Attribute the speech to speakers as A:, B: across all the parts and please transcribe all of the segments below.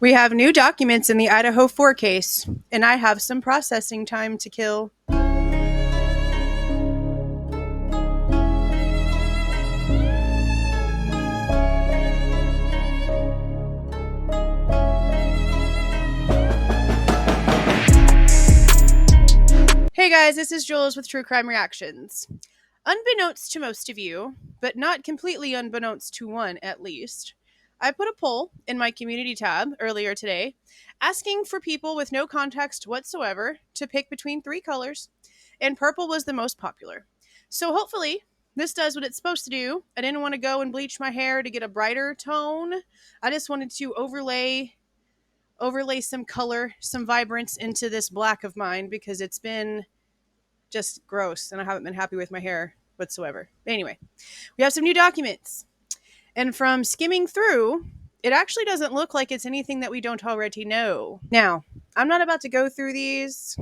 A: We have new documents in the Idaho 4 case, and I have some processing time to kill. Hey guys, this is Jules with True Crime Reactions. Unbeknownst to most of you, but not completely unbeknownst to one at least, I put a poll in my community tab earlier today asking for people with no context whatsoever to pick between three colors, and purple was the most popular. So hopefully this does what it's supposed to do. I didn't want to go and bleach my hair to get a brighter tone. I just wanted to overlay some color, some vibrance into this black of mine because it's been just gross and I haven't been happy with my hair whatsoever. Anyway, we have some new documents. And from skimming through, it actually doesn't look like it's anything that we don't already know. Now, I'm not about to go through these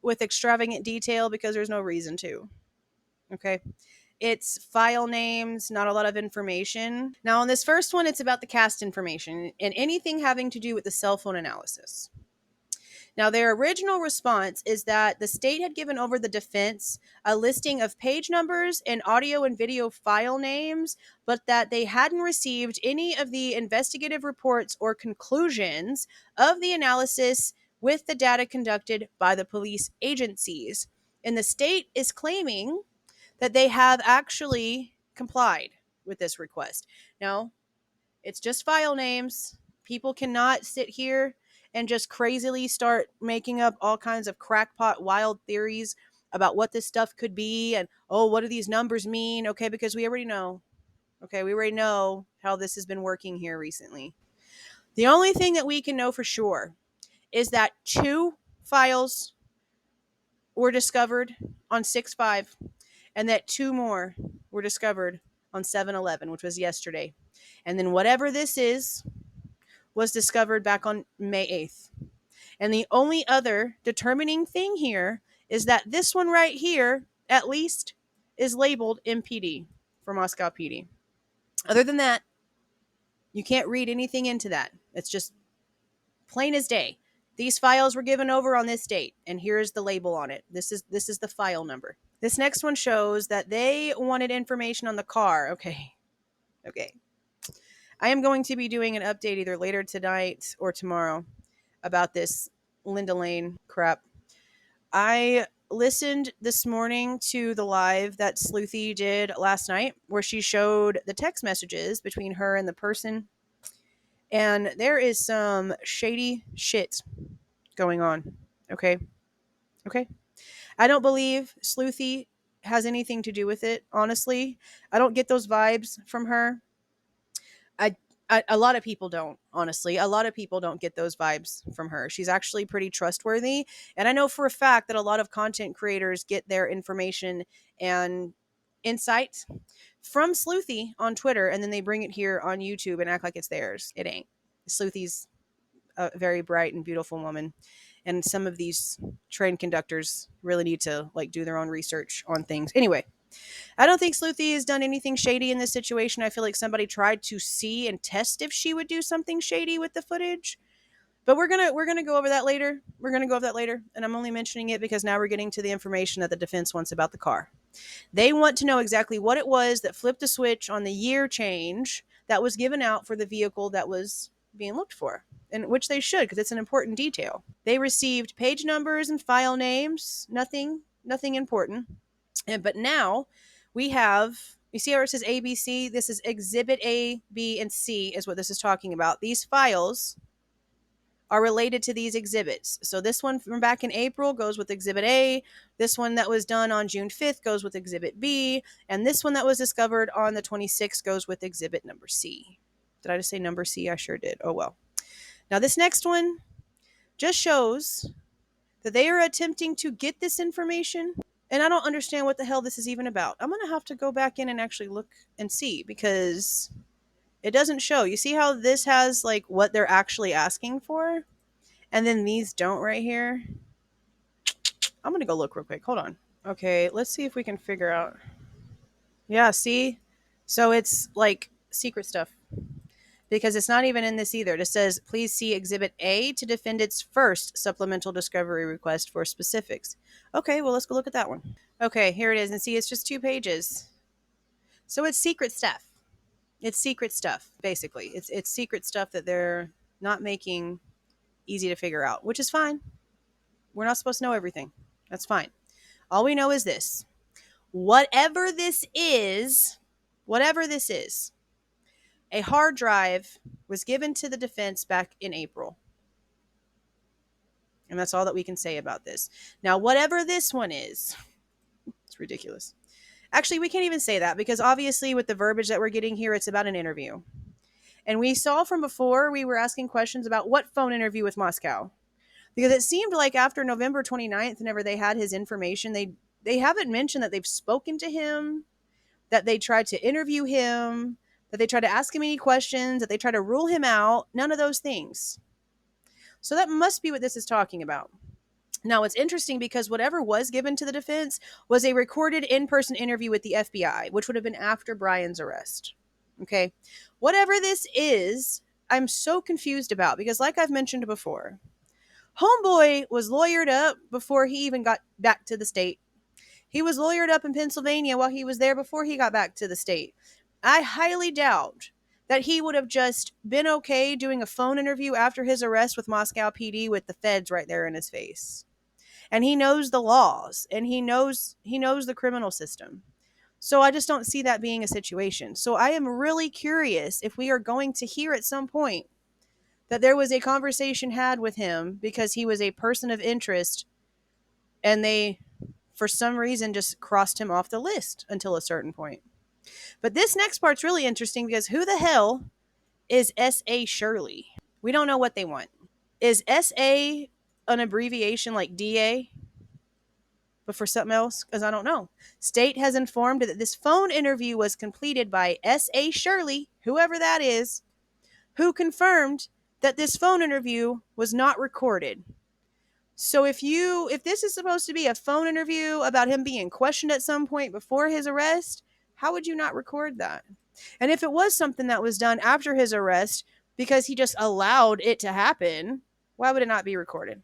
A: with extravagant detail because there's no reason to. Okay? It's file names, not a lot of information. Now, on this first one, it's about the cast information and anything having to do with the cell phone analysis. Now, their original response is that the state had given over the defense a listing of page numbers and audio and video file names, but that they hadn't received any of the investigative reports or conclusions of the analysis with the data conducted by the police agencies. And the state is claiming that they have actually complied with this request. Now, it's just file names. People cannot sit here and just crazily start making up all kinds of crackpot wild theories about what this stuff could be and, oh, what do these numbers mean? Okay, because we already know. Okay, we already know how this has been working here recently. The only thing that we can know for sure is that 2 files were discovered on 6/5 and that 2 more were discovered on 7/11, which was yesterday. And then whatever this is was discovered back on May 8th. And the only other determining thing here is that this one right here, at least, is labeled MPD for Moscow PD. Other than that, you can't read anything into that. It's just plain as day. These files were given over on this date, and here's the label on it. This is the file number. This next one shows that they wanted information on the car. Okay. I am going to be doing an update either later tonight or tomorrow about this Linda Lane crap. I listened this morning to the live that Sleuthy did last night where she showed the text messages between her and the person. And there is some shady shit going on. Okay. I don't believe Sleuthy has anything to do with it, honestly. I don't get those vibes from her. A lot of people don't, honestly. A lot of people don't get those vibes from her. She's actually pretty trustworthy. And I know for a fact that a lot of content creators get their information and insight from Sleuthy on Twitter, and then they bring it here on YouTube and act like it's theirs. It ain't. Sleuthy's a very bright and beautiful woman. And some of these train conductors really need to do their own research on things. Anyway, I don't think Sleuthy has done anything shady in this situation. I feel like somebody tried to see and test if she would do something shady with the footage. But we're gonna go over that later. And I'm only mentioning it because now we're getting to the information that the defense wants about the car. They want to know exactly what it was that flipped a switch on the year change that was given out for the vehicle that was being looked for, and which they should because it's an important detail. They received page numbers and file names. Nothing important. But now we have, you see how it says ABC? This is Exhibit A, B, and C is what this is talking about. These files are related to these exhibits. So this one from back in April goes with Exhibit A. This one that was done on June 5th goes with Exhibit B. And this one that was discovered on the 26th goes with Exhibit number C. Did I just say number C? I sure did. Oh, well. Now this next one just shows that they are attempting to get this information. And I don't understand what the hell this is even about. I'm going to have to go back in and actually look and see because it doesn't show. You see how this has what they're actually asking for? And then these don't right here. I'm going to go look real quick. Hold on. Okay, let's see if we can figure out. Yeah, see? So it's secret stuff. because it's not even in this either. It says, please see Exhibit A to defendant's first supplemental discovery request for specifics. Okay, well, let's go look at that one. Okay, here it is. And see, it's just 2 pages. So it's secret stuff. It's secret stuff, basically. It's secret stuff that they're not making easy to figure out, which is fine. We're not supposed to know everything. That's fine. All we know is this. Whatever this is, a hard drive was given to the defense back in April. And that's all that we can say about this. Now, whatever this one is, it's ridiculous. Actually, we can't even say that because obviously with the verbiage that we're getting here, it's about an interview. And we saw from before, we were asking questions about what phone interview with Moscow. Because it seemed like after November 29th, whenever they had his information, they haven't mentioned that they've spoken to him, that they tried to interview him, that they tried to ask him any questions, that they tried to rule him out. None of those things. So that must be what this is talking about. Now, it's interesting because whatever was given to the defense was a recorded in-person interview with the FBI, which would have been after Brian's arrest. Okay? Whatever this is, I'm so confused about because like I've mentioned before, Homeboy was lawyered up before he even got back to the state. He was lawyered up in Pennsylvania while he was there before he got back to the state. I highly doubt that he would have just been okay doing a phone interview after his arrest with Moscow PD with the feds right there in his face. And he knows the laws and he knows the criminal system. So I just don't see that being a situation. So I am really curious if we are going to hear at some point that there was a conversation had with him because he was a person of interest and they, for some reason, just crossed him off the list until a certain point. But this next part's really interesting because who the hell is S.A. Shirley? We don't know what they want. Is S.A. an abbreviation like D.A.? But for something else? Because I don't know. State has informed that this phone interview was completed by S.A. Shirley, whoever that is, who confirmed that this phone interview was not recorded. So if this is supposed to be a phone interview about him being questioned at some point before his arrest, how would you not record that? And if it was something that was done after his arrest because he just allowed it to happen, why would it not be recorded?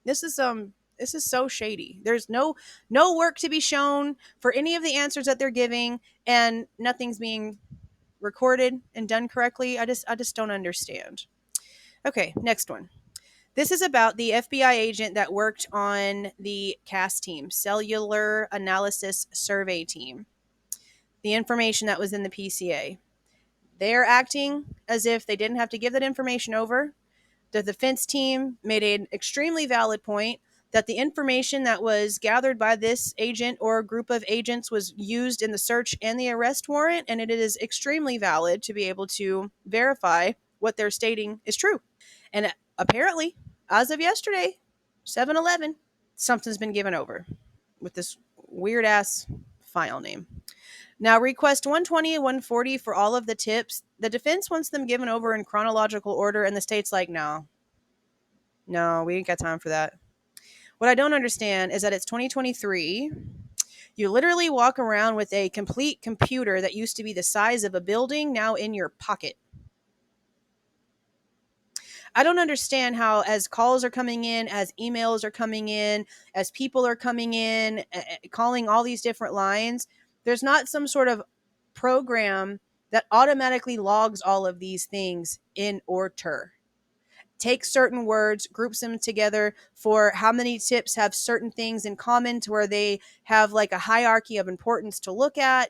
A: This is so shady. There's no work to be shown for any of the answers that they're giving, and nothing's being recorded and done correctly. I just don't understand. Okay, next one. This is about the FBI agent that worked on the CAS team, Cellular Analysis Survey Team. The information that was in the PCA. They're acting as if they didn't have to give that information over. The defense team made an extremely valid point that the information that was gathered by this agent or group of agents was used in the search and the arrest warrant, and it is extremely valid to be able to verify what they're stating is true. And apparently, as of yesterday, 7-11, something's been given over with this weird-ass file name. Now, request 120 and 140 for all of the tips. The defense wants them given over in chronological order, and the state's like, no, we ain't got time for that. What I don't understand is that it's 2023. You literally walk around with a complete computer that used to be the size of a building now in your pocket. I don't understand how, as calls are coming in, as emails are coming in, as people are coming in, calling all these different lines, there's not some sort of program that automatically logs all of these things in order. Takes certain words, groups them together for how many tips have certain things in common to where they have like a hierarchy of importance to look at.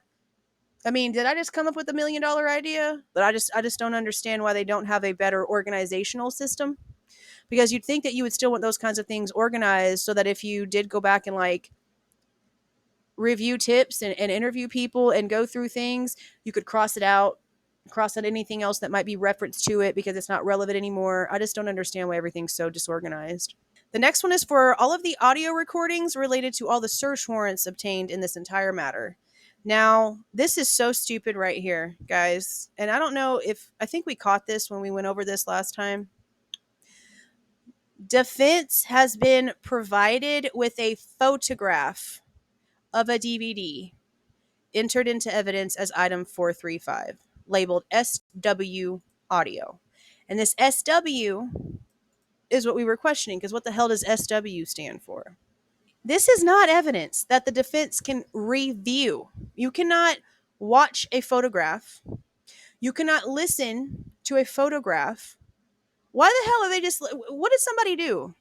A: I mean, did I just come up with $1 million idea? But I just don't understand why they don't have a better organizational system. Because you'd think that you would still want those kinds of things organized so that if you did go back and like review tips and interview people and go through things, you could cross out anything else that might be referenced to it because it's not relevant anymore. I just don't understand why everything's so disorganized. The next one is for all of the audio recordings related to all the search warrants obtained in this entire matter. Now, this is so stupid right here, guys. And I don't know I think we caught this when we went over this last time. Defense has been provided with a photograph of a DVD entered into evidence as item 435. labeled SW audio. And this SW is what we were questioning, because what the hell does SW stand for? This is not evidence that the defense can review. You cannot watch a photograph. You cannot listen to a photograph. Why the hell are they just, what did somebody do?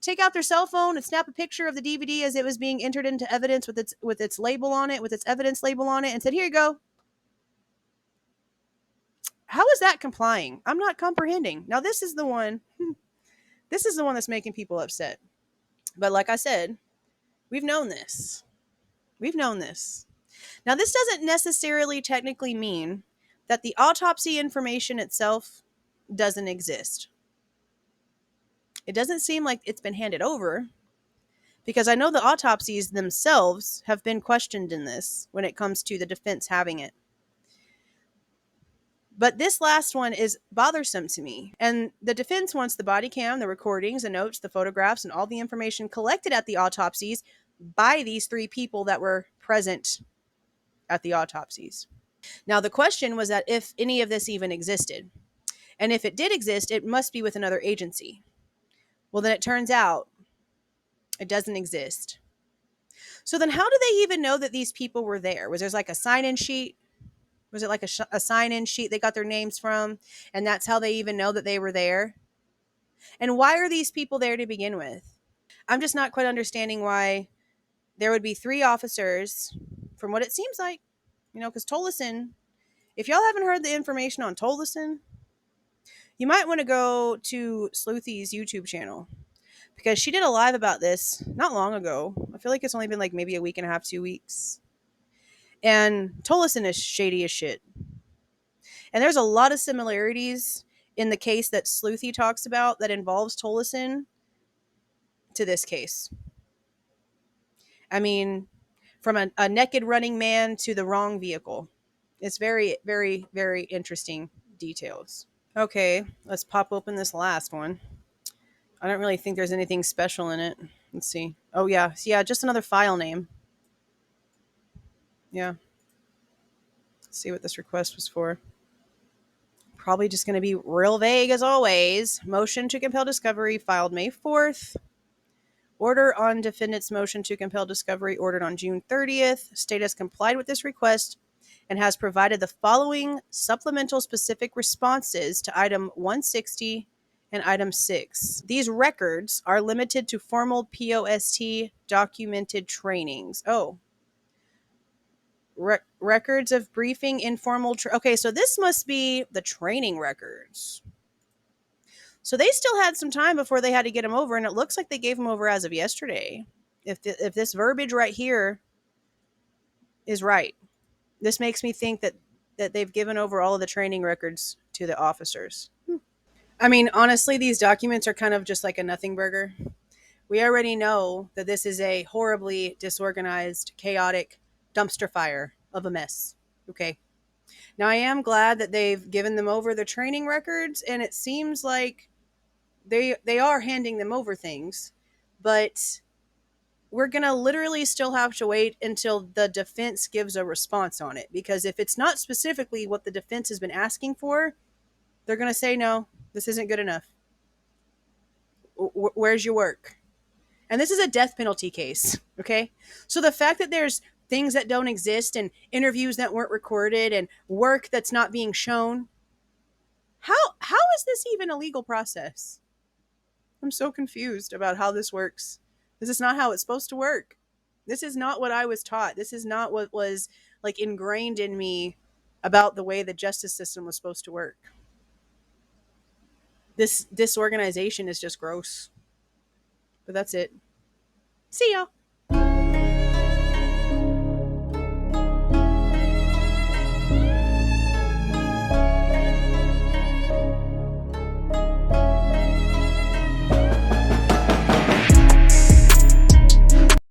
A: Take out their cell phone and snap a picture of the DVD as it was being entered into evidence with its label on it, with its evidence label on it, and said, "Here you go." How is that complying? I'm not comprehending. Now this is the one. This is the one that's making people upset. But like I said, we've known this. We've known this. Now this doesn't necessarily technically mean that the autopsy information itself doesn't exist. It doesn't seem like it's been handed over, because I know the autopsies themselves have been questioned in this when it comes to the defense having it. But this last one is bothersome to me. And the defense wants the body cam, the recordings, the notes, the photographs, and all the information collected at the autopsies by these three people that were present at the autopsies. Now, the question was that if any of this even existed. And if it did exist, it must be with another agency. Well, then it turns out it doesn't exist. So then how do they even know that these people were there? Was there like a sign-in sheet? Was it like a sign-in sheet they got their names from? And that's how they even know that they were there? And why are these people there to begin with? I'm just not quite understanding why there would be three officers, from what it seems like, because Tolleson, if y'all haven't heard the information on Tolleson, you might want to go to Sleuthy's YouTube channel, because she did a live about this not long ago. I feel like it's only been like maybe a week and a half, 2 weeks. And Tolleson is shady as shit. And there's a lot of similarities in the case that Sleuthy talks about that involves Tolleson to this case. I mean, from a naked running man to the wrong vehicle. It's very, very, very interesting details. Okay, let's pop open this last one. I don't really think there's anything special in it. Let's see. Oh, yeah. Yeah, just another file name. Yeah. Let's see what this request was for. Probably just going to be real vague as always. Motion to compel discovery filed May 4th. Order on defendant's motion to compel discovery ordered on June 30th. State has complied with this request and has provided the following supplemental specific responses to item 160 and item 6. These records are limited to formal POST documented trainings. Oh. Records of briefing, informal... okay, so this must be the training records. So they still had some time before they had to get them over, and it looks like they gave them over as of yesterday. If this verbiage right here is right, this makes me think that they've given over all of the training records to the officers. I mean, honestly, these documents are kind of just like a nothing burger. We already know that this is a horribly disorganized, chaotic dumpster fire of a mess. Okay. Now, I am glad that they've given them over their training records, and it seems like they are handing them over things, but we're going to literally still have to wait until the defense gives a response on it, because if it's not specifically what the defense has been asking for, they're going to say, no, this isn't good enough. Where's your work? And this is a death penalty case, okay? So the fact that there's things that don't exist and interviews that weren't recorded and work that's not being shown, how is this even a legal process? I'm so confused about how this works. This is not how it's supposed to work. This is not what I was taught. This is not what was like ingrained in me about the way the justice system was supposed to work. This disorganization is just gross. But that's it. See ya.